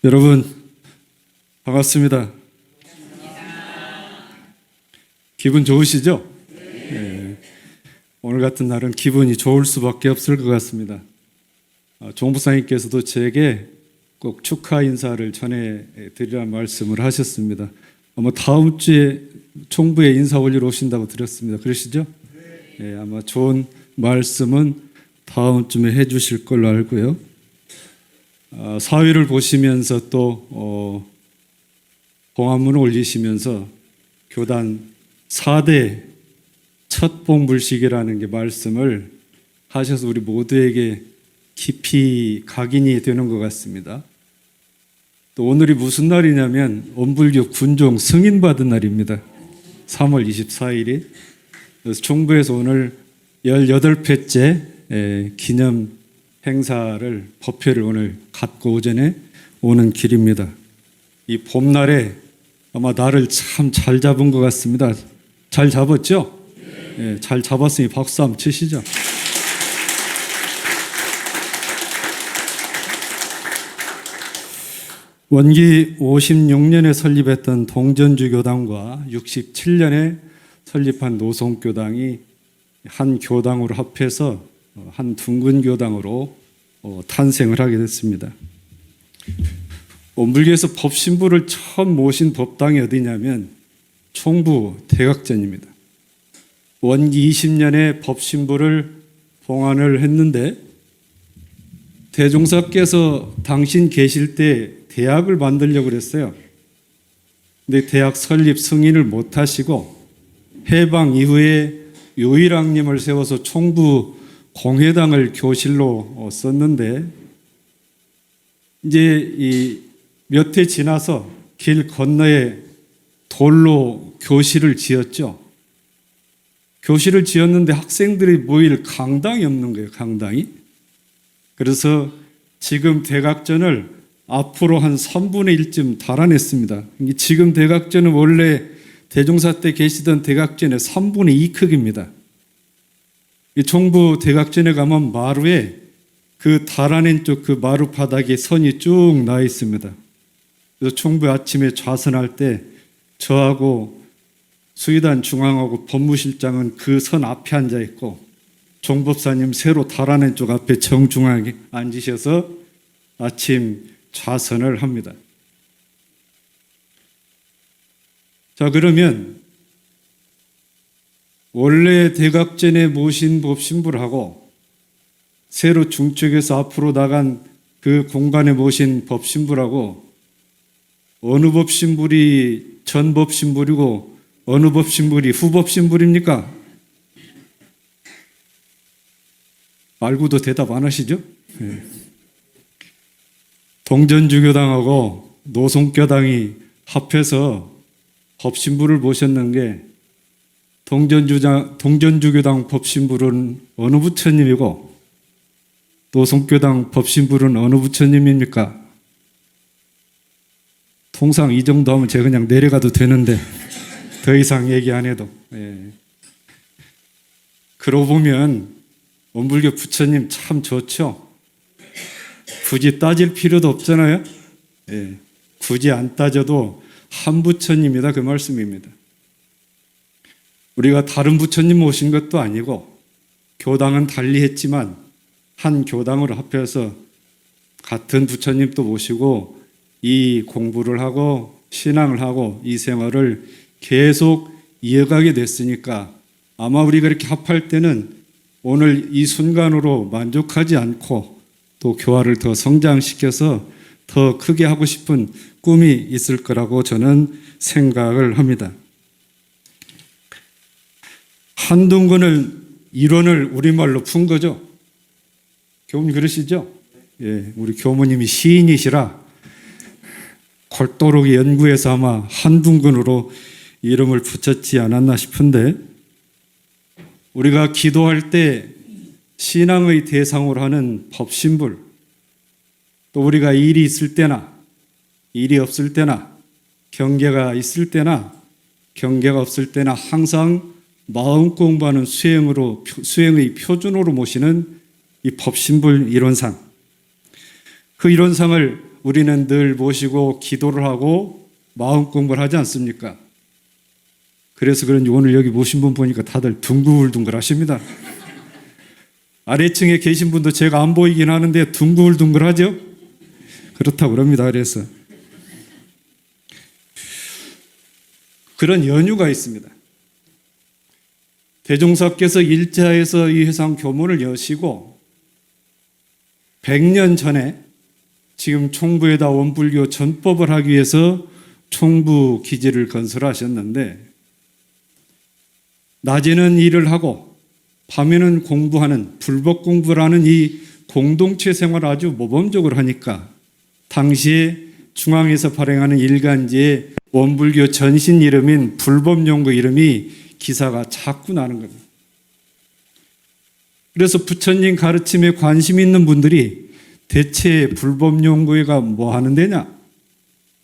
여러분 반갑습니다. 기분 좋으시죠? 네. 오늘 같은 날은 기분이 좋을 수밖에 없을 것 같습니다. 종부사님께서도 제게 꼭 축하 인사를 전해드리라는 말씀을 하셨습니다. 아마 다음 주에 총부에 인사 올리러 오신다고 들었습니다. 그러시죠? 네, 아마 좋은 말씀은 다음 주에 해주실 걸로 알고요. 사회를 보시면서 또 봉합문을 올리시면서 교단 4대 첫 봉불식이라는 게 말씀을 하셔서 우리 모두에게 깊이 각인이 되는 것 같습니다. 또 오늘이 무슨 날이냐면 원불교 군종 승인 받은 날입니다. 3월 24일이. 그래서 총부에서 오늘 18회째 기념 행사를 법회를 오늘 갖고 오전에 오는 길입니다. 이 봄날에 아마 날을 참 잘 잡은 것 같습니다. 잘 잡았죠? 네, 잘 잡았으니 박수 한번 치시죠. 원기 56년에 설립했던 동전주교당과 67년에 설립한 노송교당이 한 교당으로 합해서 한 둥근 교당으로 탄생을 하게 됐습니다. 원불교에서 법신부를 처음 모신 법당이 어디냐면 총부 대각전입니다. 원기 20년에 법신부를 봉안을 했는데 대종사께서 당신 계실 때 대학을 만들려고 그랬어요. 근데 대학 설립 승인을 못 하시고 해방 이후에 요일왕님을 세워서 총부 공회당을 교실로 썼는데 이제 몇 해 지나서 길 건너에 돌로 교실을 지었죠. 교실을 지었는데 학생들이 모일 강당이 없는 거예요. 강당이. 그래서 지금 대각전을 앞으로 한 3분의 1쯤 달아냈습니다. 지금 대각전은 원래 대종사 때 계시던 대각전의 3분의 2 크기입니다. 이 총부 대각전에 가면 마루에 그 달아낸 쪽 그 마루 바닥에 선이 쭉 나 있습니다. 그래서 총부 아침에 좌선할 때 저하고 수의단 중앙하고 법무실장은 그 선 앞에 앉아 있고 종법사님 새로 달아낸 쪽 앞에 정중하게 앉으셔서 아침 좌선을 합니다. 자, 그러면 원래 대각전에 모신 법신부하고 새로 중쪽에서 앞으로 나간 그 공간에 모신 법신부라고 어느 법신불이 전 법신불이고 어느 법신불이 후 법신불입니까? 알고도 대답 안 하시죠? 네. 동전주교당하고 노송교당이 합해서 법신부를 모셨는 게 동전주교당 법신부는 어느 부처님이고 노송교당 법신부는 어느 부처님입니까? 통상 이 정도 하면 제가 그냥 내려가도 되는데 더 이상 얘기 안 해도. 그러고 보면 원불교 부처님 참 좋죠. 굳이 따질 필요도 없잖아요. 굳이 안 따져도 한 부처님이다 그 말씀입니다. 우리가 다른 부처님 모신 것도 아니고 교당은 달리 했지만 한 교당으로 합해서 같은 부처님도 모시고 이 공부를 하고 신앙을 하고 이 생활을 계속 이어가게 됐으니까 아마 우리가 이렇게 합할 때는 오늘 이 순간으로 만족하지 않고 또 교화를 더 성장시켜서 더 크게 하고 싶은 꿈이 있을 거라고 저는 생각을 합니다. 한둥근을 이론을 우리말로 푼 거죠. 교무님 그러시죠? 우리 교무님이 시인이시라 골똘하게 연구해서 아마 한둥근으로 이름을 붙였지 않았나 싶은데 우리가 기도할 때 신앙의 대상으로 하는 법신불 또 우리가 일이 있을 때나 일이 없을 때나 경계가 있을 때나 경계가 없을 때나 항상 마음 공부하는 수행의 표준으로 모시는 이 법신불 이론상 그 이론상을 우리는 늘 모시고 기도를 하고 마음 공부를 하지 않습니까? 그래서 그런지 오늘 여기 모신 분 보니까 다들 둥글둥글 하십니다. 아래층에 계신 분도 제가 안 보이긴 하는데 둥글둥글 하죠? 그렇다고 그럽니다. 그래서 그런 연유가 있습니다. 대종사께서 1차에서 이 회상 교문을 여시고 100년 전에 지금 총부에다 원불교 전법을 하기 위해서 총부 기지를 건설하셨는데 낮에는 일을 하고 밤에는 공부하는 불법 공부라는 이 공동체 생활을 아주 모범적으로 하니까 당시에 중앙에서 발행하는 일간지에 원불교 전신 이름인 불법연구 이름이 기사가 자꾸 나는 겁니다. 그래서 부처님 가르침에 관심 있는 분들이 대체 불법연구회가 뭐 하는 데냐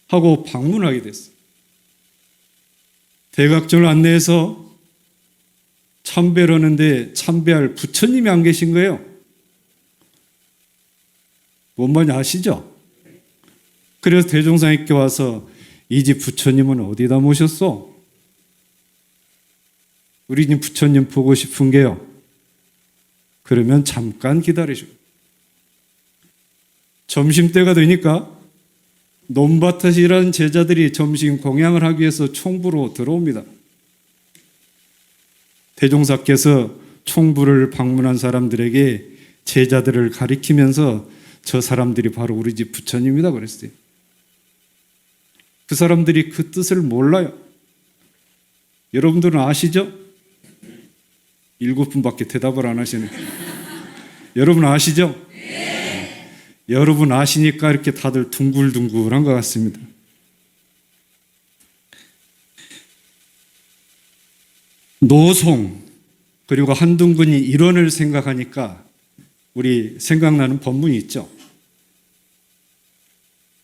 하고 방문하게 됐어요. 대각절 안내해서 참배를 하는데 참배할 부처님이 안 계신 거예요. 뭔 말인지 아시죠? 그래서 대종사님께 와서 이 집 부처님은 어디다 모셨어? 우리 집 부처님 보고 싶은 게요. 그러면 잠깐 기다리시고 점심때가 되니까 논밭에서 일하는 제자들이 점심 공양을 하기 위해서 총부로 들어옵니다. 대종사께서 총부를 방문한 사람들에게 제자들을 가리키면서 저 사람들이 바로 우리 집 부처님이다 그랬어요. 그 사람들이 그 뜻을 몰라요. 여러분들은 아시죠? 7분밖에 대답을 안 하시네. 여러분 아시죠? 네. 여러분 아시니까 이렇게 다들 둥글둥글한 것 같습니다. 노송 그리고 한둥근이 일원을 생각하니까 우리 생각나는 법문이 있죠.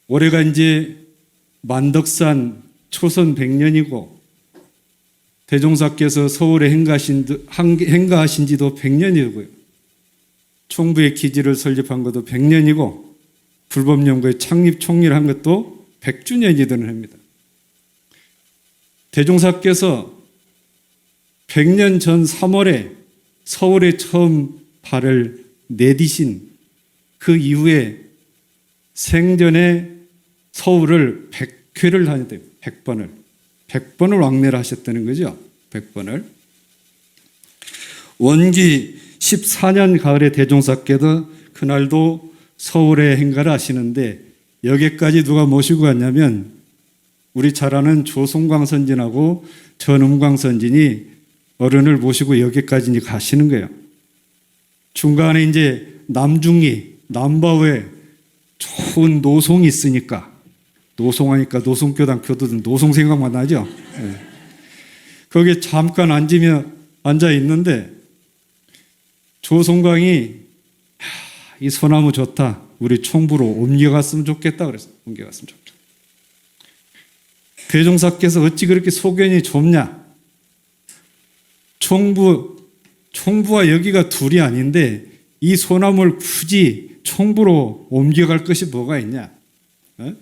올해가 이제 만덕산 초선 100년이고 대종사께서 서울에 행가하신 지도 100년이고요. 총부의 기지를 설립한 것도 100년이고 불법연구의 창립 총리를 한 것도 100주년이 되는 해입니다. 대종사께서 100년 전 3월에 서울에 처음 발을 내디신 그 이후에 생전에 서울을 100회를 다녔대요. 100번을. 100번을 왕래를 하셨다는 거죠. 100번을. 원기 14년 가을에 대종사께서 그날도 서울에 행가를 하시는데 여기까지 누가 모시고 갔냐면 우리 잘 아는 조송광 선진하고 전음광 선진이 어른을 모시고 여기까지 가시는 거예요. 중간에 이제 남중리, 남바우에 좋은 노송이 있으니까 노송하니까 노송교당 교도들 노송 생각만 나죠. 네. 거기에 잠깐 앉아 있는데 조송광이 이 소나무 좋다. 우리 총부로 옮겨갔으면 좋겠다. 그래서 옮겨갔으면 좋겠다. 대종사께서 어찌 그렇게 소견이 좁냐? 총부와 여기가 둘이 아닌데 이 소나무를 굳이 총부로 옮겨갈 것이 뭐가 있냐? 어?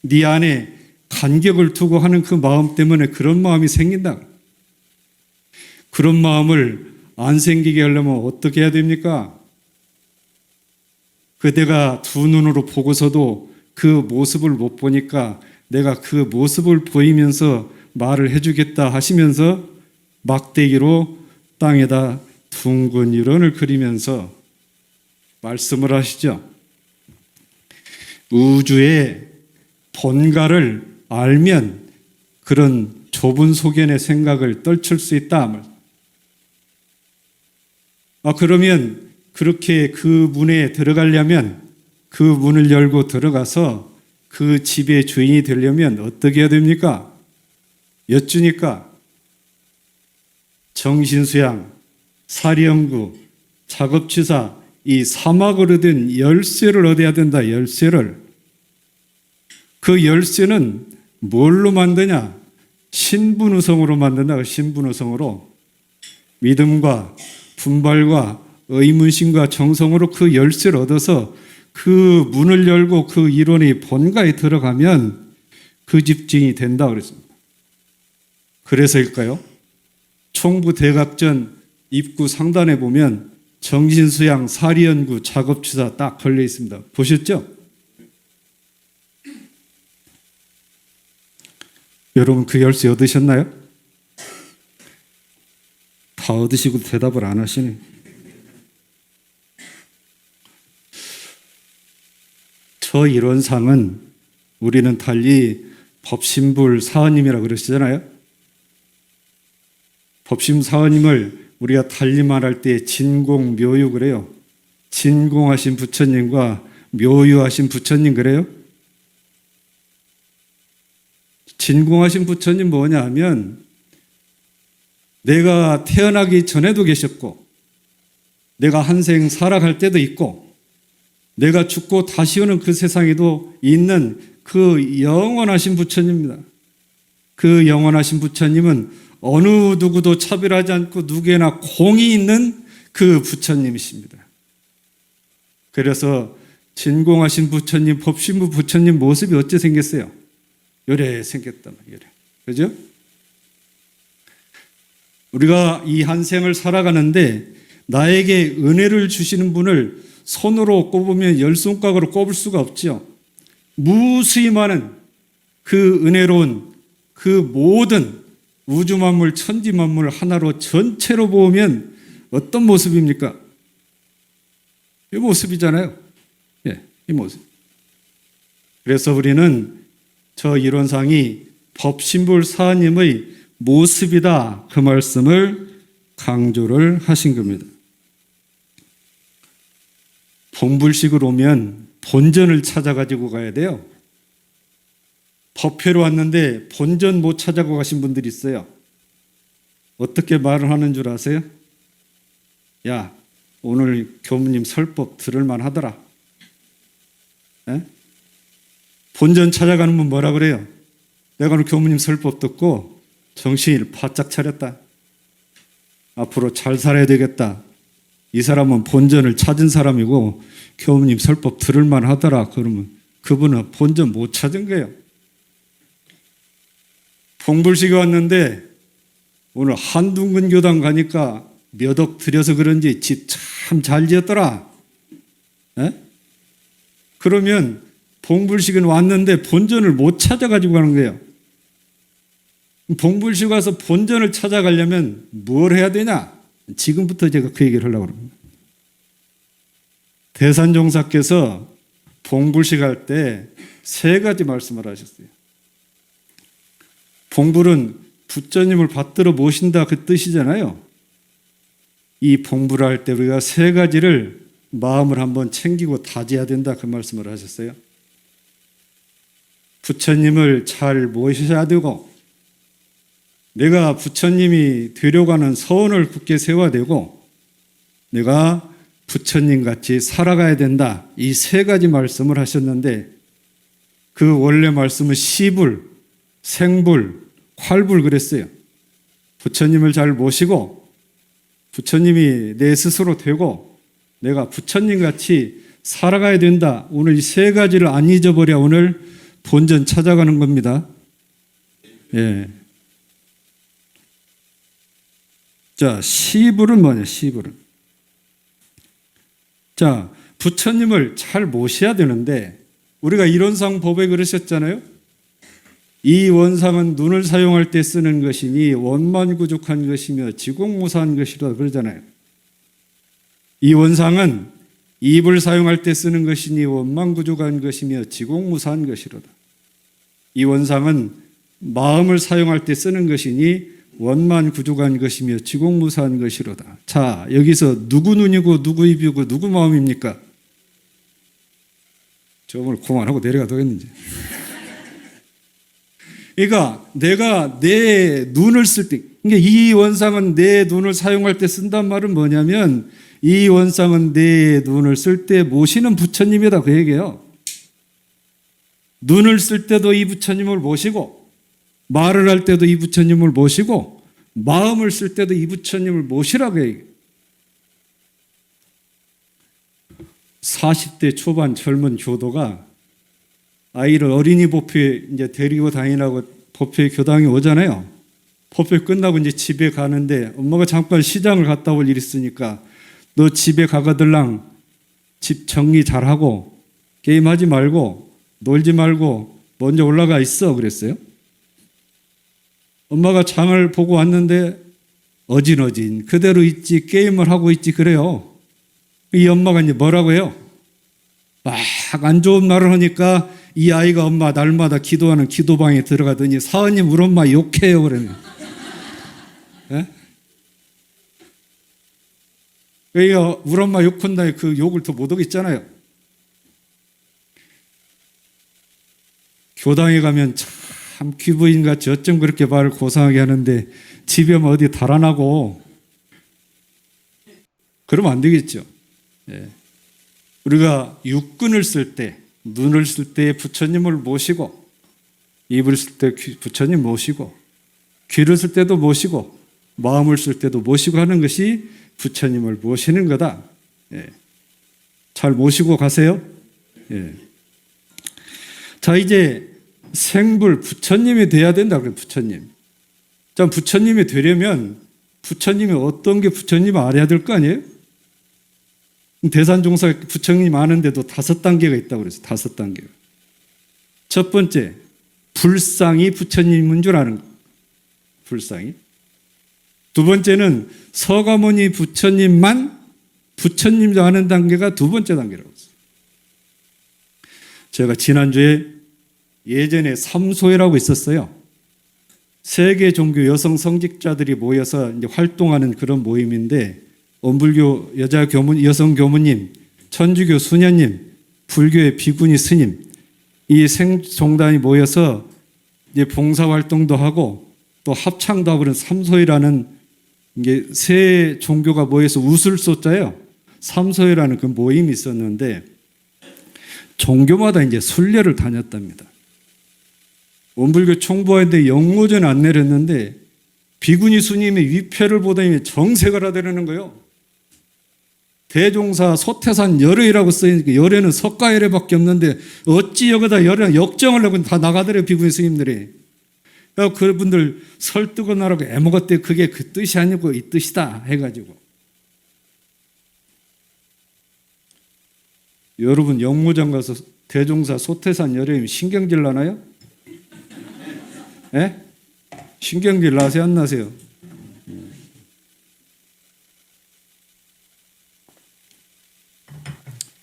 네 안에 간격을 두고 하는 그 마음 때문에 그런 마음이 생긴다. 그런 마음을 안 생기게 하려면 어떻게 해야 됩니까? 그대가 두 눈으로 보고서도 그 모습을 못 보니까 내가 그 모습을 보이면서 말을 해주겠다 하시면서 막대기로 땅에다 둥근 유런을 그리면서 말씀을 하시죠. 우주의 본가를 알면 그런 좁은 소견의 생각을 떨칠 수 있다. 그러면 그렇게 그 문에 들어가려면 그 문을 열고 들어가서 그 집의 주인이 되려면 어떻게 해야 됩니까? 여쭈니까 정신수양, 사리연구, 작업취사 이 사막으로 된 열쇠를 얻어야 된다. 열쇠를. 그 열쇠는 뭘로 만드냐? 신분의성으로 만든다. 신분의성으로. 믿음과 분발과 의문심과 정성으로 그 열쇠를 얻어서 그 문을 열고 그 이론이 본가에 들어가면 그 집증이 된다 그랬습니다. 그래서일까요? 총부대각전 입구 상단에 보면 정신수양 사리연구 작업추사 딱 걸려 있습니다. 보셨죠? 여러분 그 열쇠 얻으셨나요? 다 얻으시고 대답을 안 하시네. 저 이론상은 우리는 달리 법신불 사원님이라고 그러시잖아요. 법신 사원님을 우리가 달리 말할 때 진공묘유 그래요. 진공하신 부처님과 묘유하신 부처님 그래요. 진공하신 부처님 뭐냐 하면 내가 태어나기 전에도 계셨고 내가 한생 살아갈 때도 있고 내가 죽고 다시 오는 그 세상에도 있는 그 영원하신 부처님입니다. 그 영원하신 부처님은 어느 누구도 차별하지 않고 누구에나 공이 있는 그 부처님이십니다. 그래서 진공하신 부처님, 법신부 부처님 모습이 어째 생겼어요? 요래 생겼단 말이에요. 그죠? 우리가 이 한 생을 살아가는데 나에게 은혜를 주시는 분을 손으로 꼽으면 열 손가락으로 꼽을 수가 없죠. 무수히 많은 그 은혜로운 그 모든 우주 만물, 천지 만물 하나로 전체로 보면 어떤 모습입니까? 이 모습이잖아요. 예, 이 모습. 그래서 우리는 저 이론상이 법신불 사님의 모습이다. 그 말씀을 강조를 하신 겁니다. 본불식으로 오면 본전을 찾아가지고 가야 돼요. 법회로 왔는데 본전 못 찾아고 가신 분들이 있어요. 어떻게 말을 하는 줄 아세요? 야, 오늘 교무님 설법 들을만 하더라. 에? 본전 찾아가는 분 뭐라 그래요? 내가 오늘 교무님 설법 듣고 정신을 바짝 차렸다. 앞으로 잘 살아야 되겠다. 이 사람은 본전을 찾은 사람이고 교무님 설법 들을만 하더라. 그러면 그분은 본전 못 찾은 거예요. 봉불식이 왔는데 오늘 한둥근 교당 가니까 몇 억 들여서 그런지 집 참 잘 지었더라. 에? 그러면 봉불식은 왔는데 본전을 못 찾아가지고 가는 거예요. 봉불식 와서 본전을 찾아가려면 뭘 해야 되냐? 지금부터 제가 그 얘기를 하려고 합니다. 대산종사께서 봉불식 할 때 세 가지 말씀을 하셨어요. 봉불은 부처님을 받들어 모신다 그 뜻이잖아요. 이 봉불을 할 때 우리가 세 가지를 마음을 한번 챙기고 다져야 된다 그 말씀을 하셨어요. 부처님을 잘 모셔야 되고 내가 부처님이 되려가는 서원을 굳게 세워야 되고 내가 부처님 같이 살아가야 된다. 이 세 가지 말씀을 하셨는데 그 원래 말씀은 시불, 생불, 활불 그랬어요. 부처님을 잘 모시고 부처님이 내 스스로 되고 내가 부처님 같이 살아가야 된다. 오늘 이 세 가지를 안 잊어버려 오늘 본전 찾아가는 겁니다. 예. 자, 시불은 뭐냐, 시불은. 자, 부처님을 잘 모셔야 되는데, 우리가 이론상 법에 그러셨잖아요? 이 원상은 눈을 사용할 때 쓰는 것이니 원만구족한 것이며 지공무사한 것이라 그러잖아요. 이 원상은 입을 사용할 때 쓰는 것이니 원만구족한 것이며 지공무사한 것이로다. 이 원상은 마음을 사용할 때 쓰는 것이니 원만구족한 것이며 지공무사한 것이로다. 자, 여기서 누구 눈이고 누구 입이고 누구 마음입니까? 저 오늘 그만하고 내려가도 되겠는지. 그러니까 내가 내 눈을 쓸 때, 그러니까 이 원상은 내 눈을 사용할 때 쓴단 말은 뭐냐면 이 원상은 내 눈을 쓸 때 모시는 부처님이다 그 얘기예요. 눈을 쓸 때도 이 부처님을 모시고 말을 할 때도 이 부처님을 모시고 마음을 쓸 때도 이 부처님을 모시라고 얘기해요. 40대 초반 젊은 교도가 아이를 어린이 법회 이제 데리고 다니라고 법회 교당에 오잖아요. 법회 끝나고 이제 집에 가는데 엄마가 잠깐 시장을 갔다 올 일 있으니까 너 집에 가거들랑 집 정리 잘하고 게임하지 말고 놀지 말고 먼저 올라가 있어 그랬어요. 엄마가 장을 보고 왔는데 어진어진 그대로 있지 게임을 하고 있지 그래요. 이 엄마가 이제 뭐라고 해요? 막 안 좋은 말을 하니까 이 아이가 엄마 날마다 기도하는 기도방에 들어가더니 사은님 우리 엄마 욕해요 그러면. 예? 그러니까 우리 엄마 욕한다에 그 욕을 더 못 하겠잖아요. 교당에 가면 참 귀부인같이 어쩜 그렇게 말을 고상하게 하는데 집에 오면 어디 달아나고 그러면 안 되겠죠. 예. 우리가 육근을 쓸 때, 눈을 쓸 때 부처님을 모시고, 입을 쓸 때 부처님 모시고, 귀를 쓸 때도 모시고, 마음을 쓸 때도 모시고 하는 것이 부처님을 모시는 거다. 예. 잘 모시고 가세요. 예. 자, 이제 생불 부처님이 돼야 된다. 그래, 부처님. 자, 부처님이 되려면 부처님이 어떤 게 부처님 알아야 될 거 아니에요? 대산종사 부처님이 많은데도 5단계가 있다고 그랬어요. 5단계가. 첫 번째, 불상이 부처님인 줄 아는 거. 불상이. 두 번째는 서가모니 부처님만 부처님도 아는 단계가 두 번째 단계라고 했어요. 제가 지난주에 예전에 삼소회라고 있었어요. 세계 종교 여성 성직자들이 모여서 이제 활동하는 그런 모임인데 원불교 여자 교문, 여성 교무님, 천주교 수녀님, 불교의 비구니 스님, 이 생종단이 모여서 이제 봉사활동도 하고 또 합창도 하고 그런 삼소회라는 이게 세 종교가 모여서 웃을 쏘자요. 삼소회라는 그 모임이 있었는데 종교마다 이제 순례를 다녔답니다. 원불교 총부하인데 영모전 안내를 했는데 비구니 스님의 위패를 보더니 정색을 하더라는 거예요. 대종사 소태산 열애라고 써있으니까 열애는 석가열애밖에 없는데 어찌 여기다 열애 역정을 하고 다 나가더래요. 비구니 스님들이. 그분들 설득을 하라고 애먹었대. 그게 그 뜻이 아니고 이 뜻이다 해가지고. 여러분 영무장 가서 대종사 소태산 열애면 신경질 나나요? 예? 신경질 나세요 안 나세요?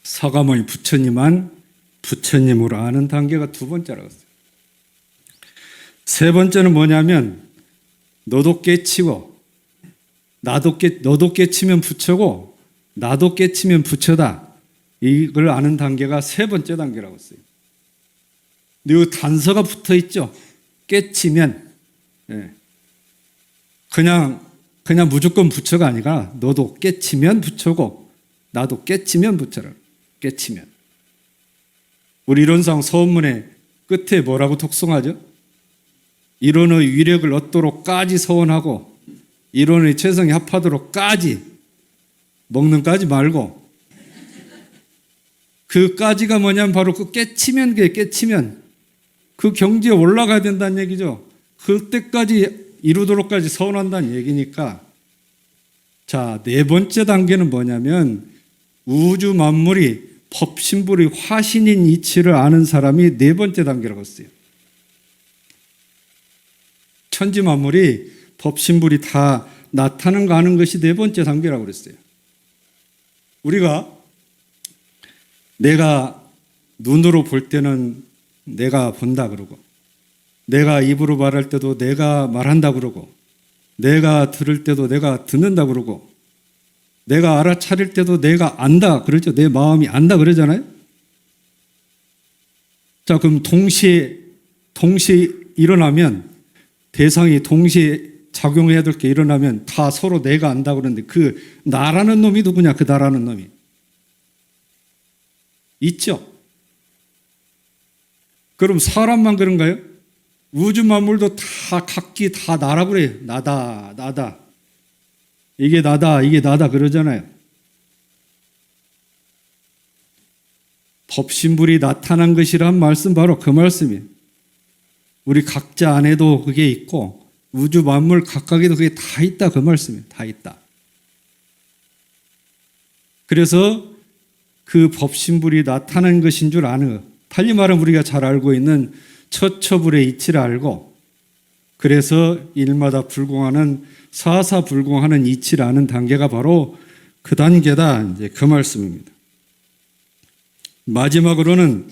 서가모니 부처님만 부처님으로 아는 단계가 두 번째라고 했어요. 세 번째는 뭐냐면 너도 깨치고 너도 깨치면 부처고 나도 깨치면 부처다. 이걸 아는 단계가 세 번째 단계라고 했어요. 근데 이 단서가 붙어 있죠. 깨치면 그냥 무조건 부처가 아니라 너도 깨치면 부처고 나도 깨치면 부처라. 깨치면. 우리 이론상 서원문의 끝에 뭐라고 독송하죠? 이론의 위력을 얻도록까지 서원하고 이론의 최성에 합하도록까지 먹는 까지 말고 그 까지가 뭐냐면 바로 그 깨치면 그 경지에 올라가야 된다는 얘기죠. 그때까지 이루도록까지 서원한다는 얘기니까 자, 네 번째 단계는 뭐냐면 우주 만물이 법신불의 화신인 이치를 아는 사람이 네 번째 단계라고 했어요. 천지 만물이 법신불이 다 나타나는 거 아는 것이 네 번째 단계라고 그랬어요. 우리가 내가 눈으로 볼 때는 내가 본다 그러고 내가 입으로 말할 때도 내가 말한다 그러고 내가 들을 때도 내가 듣는다 그러고 내가 알아차릴 때도 내가 안다 그러죠. 내 마음이 안다 그러잖아요. 자, 그럼 동시에 일어나면 대상이 동시에 작용해야 될 게 일어나면 다 서로 내가 안다 그러는데 그 나라는 놈이 누구냐? 그 나라는 놈이 있죠. 그럼 사람만 그런가요? 우주 만물도 다 각기 다 나라고 그래요. 나다. 이게 나다 그러잖아요. 법신불이 나타난 것이란 말씀 바로 그 말씀이에요. 우리 각자 안에도 그게 있고 우주 만물 각각에도 그게 다 있다 그 말씀이에요. 다 있다. 그래서 그 법신불이 나타난 것인 줄 아는 것. 달리 말하면 우리가 잘 알고 있는 처처불의 이치를 알고 그래서 일마다 불공하는 사사불공하는 이치를 아는 단계가 바로 그 단계다. 이제 그 말씀입니다. 마지막으로는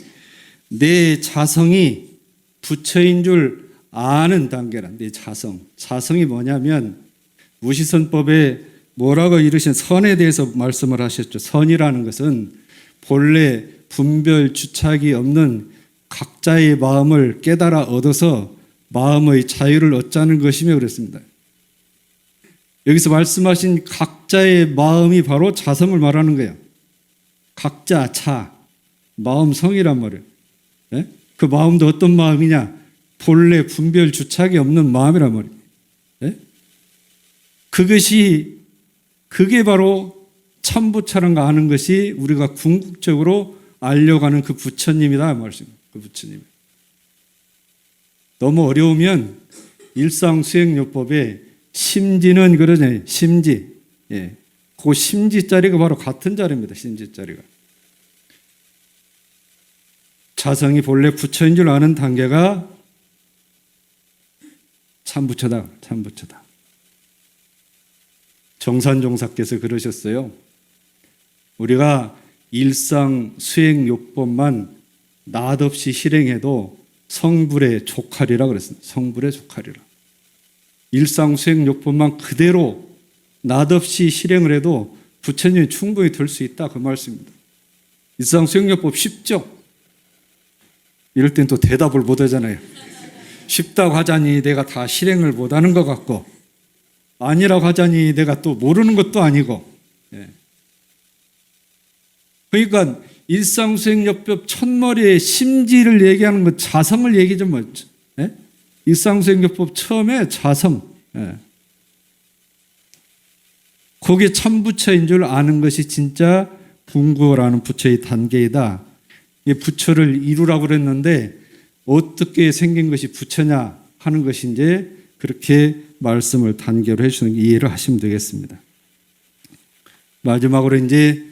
내 자성이 부처인 줄 아는 단계란 내 자성. 자성이 뭐냐면 무시선법에 뭐라고 이르신 선에 대해서 말씀을 하셨죠. 선이라는 것은 본래 분별 주착이 없는 각자의 마음을 깨달아 얻어서 마음의 자유를 얻자는 것이며 그랬습니다. 여기서 말씀하신 각자의 마음이 바로 자성을 말하는 거예요. 각자 자, 마음성이란 말이에요. 네? 그 마음도 어떤 마음이냐? 본래 분별 주착이 없는 마음이란 말이에요. 네? 그게 바로 참부처라는 거 아는 것이 우리가 궁극적으로 알려고 하는 그 부처님이다 말씀입니다. 그 부처님. 너무 어려우면 일상수행요법에 심지는 그러잖아요. 심지. 예. 그 심지 자리가 바로 같은 자리입니다. 심지 자리가. 자성이 본래 부처인 줄 아는 단계가 참부처다. 참부처다. 정산종사께서 그러셨어요. 우리가 일상 수행요법만 낯없이 실행해도 성불에 족하리라 그랬습니다. 성불에 족하리라. 일상 수행요법만 그대로 낯없이 실행을 해도 부처님이 충분히 될 수 있다 그 말씀입니다. 일상 수행요법 쉽죠? 이럴 땐 또 대답을 못 하잖아요. 쉽다고 하자니 내가 다 실행을 못 하는 것 같고 아니라고 하자니 내가 또 모르는 것도 아니고. 예. 그러니까 일상수행요법 첫머리에 심지를 얘기하는 것 자성을 얘기 좀 하죠. 예? 일상수행요법 처음에 자성. 예. 거기에 참부처인 줄 아는 것이 진짜 분구라는 부처의 단계이다. 부처를 이루라고 그랬는데 어떻게 생긴 것이 부처냐 하는 것이 이제 그렇게 말씀을 단계로 해주시는 게 이해를 하시면 되겠습니다. 마지막으로 이제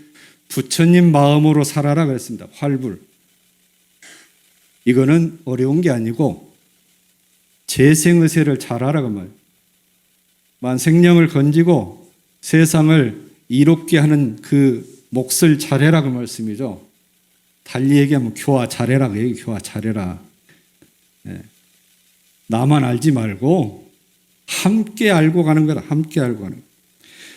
부처님 마음으로 살아라 그랬습니다. 활불. 이거는 어려운 게 아니고 재생의세를 잘하라고 말이에요. 만생령을 건지고 세상을 이롭게 하는 그 몫을 잘해라 그 말씀이죠. 달리 얘기하면 교화 잘해라 그 얘기. 교화 잘해라. 네. 나만 알지 말고 함께 알고 가는 거다. 함께 알고 가는 거.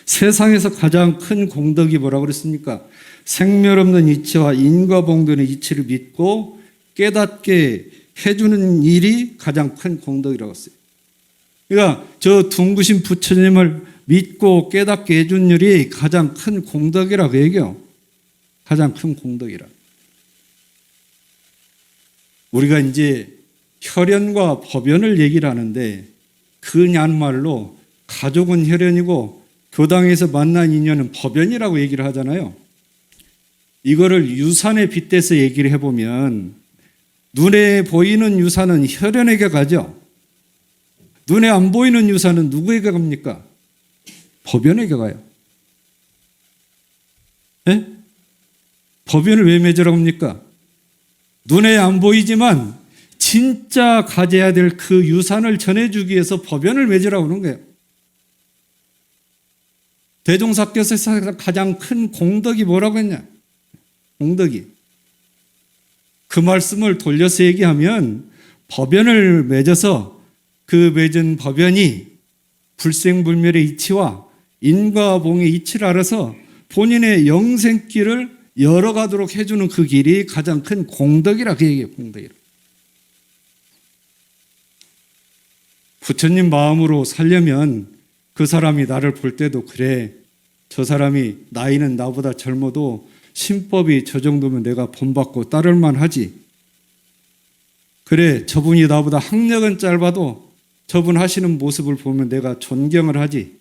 세상에서 가장 큰 공덕이 뭐라고 그랬습니까? 생멸 없는 이치와 인과봉변의 이치를 믿고 깨닫게 해주는 일이 가장 큰 공덕이라고 했어요. 그러니까 저 둥구신 부처님을 믿고 깨닫게 해준 일이 가장 큰 공덕이라고 얘기해요. 가장 큰 공덕이라. 우리가 이제 혈연과 법연을 얘기를 하는데 그냥 말로 가족은 혈연이고 교당에서 만난 인연은 법연이라고 얘기를 하잖아요. 이거를 유산에 빗대서 얘기를 해보면 눈에 보이는 유산은 혈연에게 가죠. 눈에 안 보이는 유산은 누구에게 갑니까? 법연에게 가요. 네? 법연을 왜 맺으라고 합니까? 눈에 안 보이지만 진짜 가져야 될 그 유산을 전해주기 위해서 법연을 맺으라고 하는 거예요. 대종사께서 가장 큰 공덕이 뭐라고 했냐? 공덕이. 그 말씀을 돌려서 얘기하면 법연을 맺어서 그 맺은 법연이 불생불멸의 이치와 인과봉의 이치를 알아서 본인의 영생길을 열어가도록 해주는 그 길이 가장 큰 공덕이라 그 얘기예요. 공덕이라. 부처님 마음으로 살려면 그 사람이 나를 볼 때도 그래. 저 사람이 나이는 나보다 젊어도 신법이 저 정도면 내가 본받고 따를만 하지. 그래, 저분이 나보다 학력은 짧아도 저분 하시는 모습을 보면 내가 존경을 하지.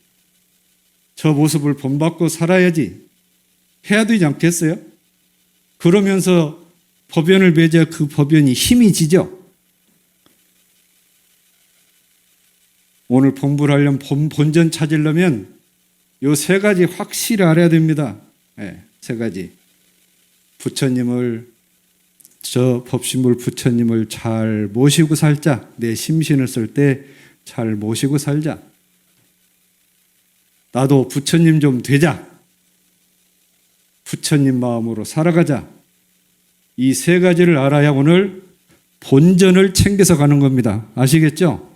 저 모습을 본받고 살아야지. 해야 되지 않겠어요? 그러면서 법연을 맺어야 그 법연이 힘이 지죠. 오늘 공부를 하려면 본전 찾으려면 요 세 가지 확실히 알아야 됩니다. 네, 세 가지. 부처님을, 저 법신물 부처님을 잘 모시고 살자. 내 심신을 쓸 때 잘 모시고 살자. 나도 부처님 좀 되자. 부처님 마음으로 살아가자. 이 세 가지를 알아야 오늘 본전을 챙겨서 가는 겁니다. 아시겠죠?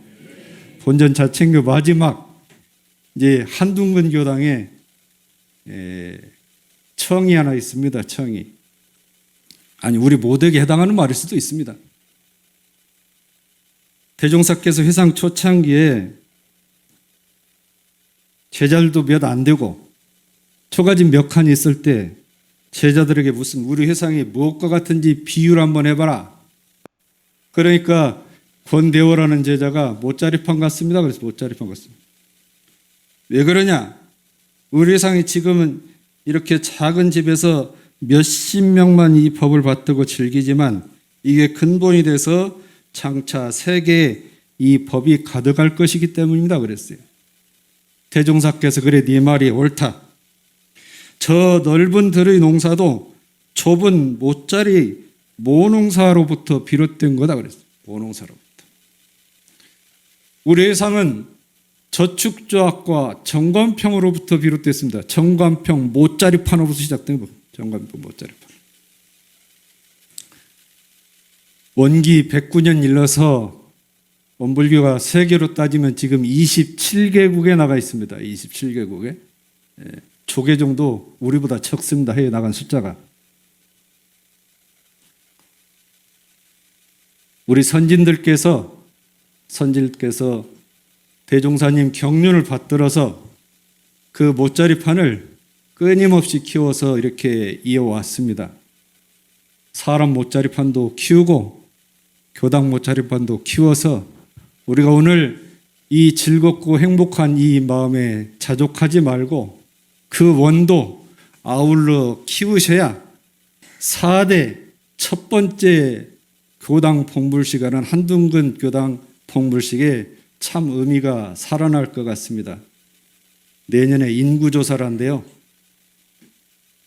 본전 잘 챙겨 마지막 이제 한둥근 교당에 청이 하나 있습니다. 청이. 아니 우리 모두에게 해당하는 말일 수도 있습니다. 대종사께서 회상 초창기에 제자들도 몇 안 되고 초가지 몇 칸이 있을 때 제자들에게 무슨 우리 회상이 무엇과 같은지 비유를 한번 해봐라. 그러니까 권대호라는 제자가 못자리판 같습니다. 그래서 못자리판 같습니다. 왜 그러냐? 우리 회상이 지금은 이렇게 작은 집에서 몇십 명만 이 법을 받들고 즐기지만 이게 근본이 돼서 장차 세계에 이 법이 가득할 것이기 때문입니다. 그랬어요. 대종사께서 그래 네 말이 옳다. 저 넓은 들의 농사도 좁은 못자리 모농사로부터 비롯된 거다 그랬어요. 모농사로부터. 우리 회상은 저축조합과 정관평으로부터 비롯됐습니다. 정관평 못자리판으로부터 시작된 거. 정관평 못자리판. 원기 109년 일러서 원불교가 세계로 따지면 지금 27개국에 나가 있습니다. 27개국에. 조개 정도 우리보다 적습니다. 해외 나간 숫자가. 우리 선진들께서 대종사님 경륜을 받들어서 그 못자리판을 끊임없이 키워서 이렇게 이어왔습니다. 사람 못자리판도 키우고 교당 못자리판도 키워서 우리가 오늘 이 즐겁고 행복한 이 마음에 자족하지 말고 그 원도 아울러 키우셔야 4대 첫 번째 교당 봉불시간은 한둥근 교당 봉불식에 참 의미가 살아날 것 같습니다. 내년에 인구조사란데요.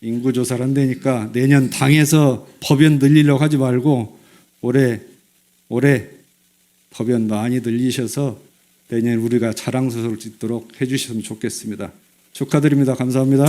인구조사란다니까 내년 당에서 법연 늘리려고 하지 말고 올해 법연 많이 늘리셔서 내년 우리가 자랑스러울 수 있도록 해주셨으면 좋겠습니다. 축하드립니다. 감사합니다.